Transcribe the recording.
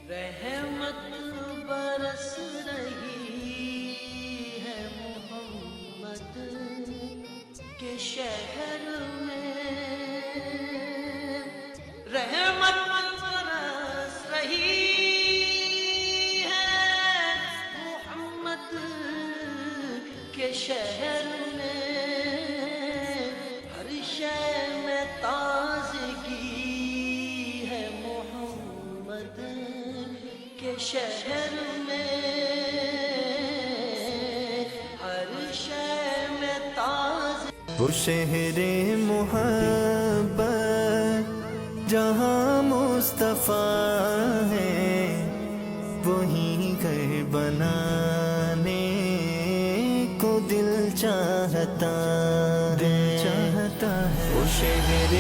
رحمت برس رہی ہے محمد کے شہر میں، رحمت برس رہی ہے محمد کے شہر میں، ہر شے میں تازگی ہے محمد کے شہر میں، ہر شے میں تازگی۔ وہ شہر محبت جہاں مصطفیٰ ہے، وہیں گھر بنانے کو دل چاہتا ہے، وہ شہر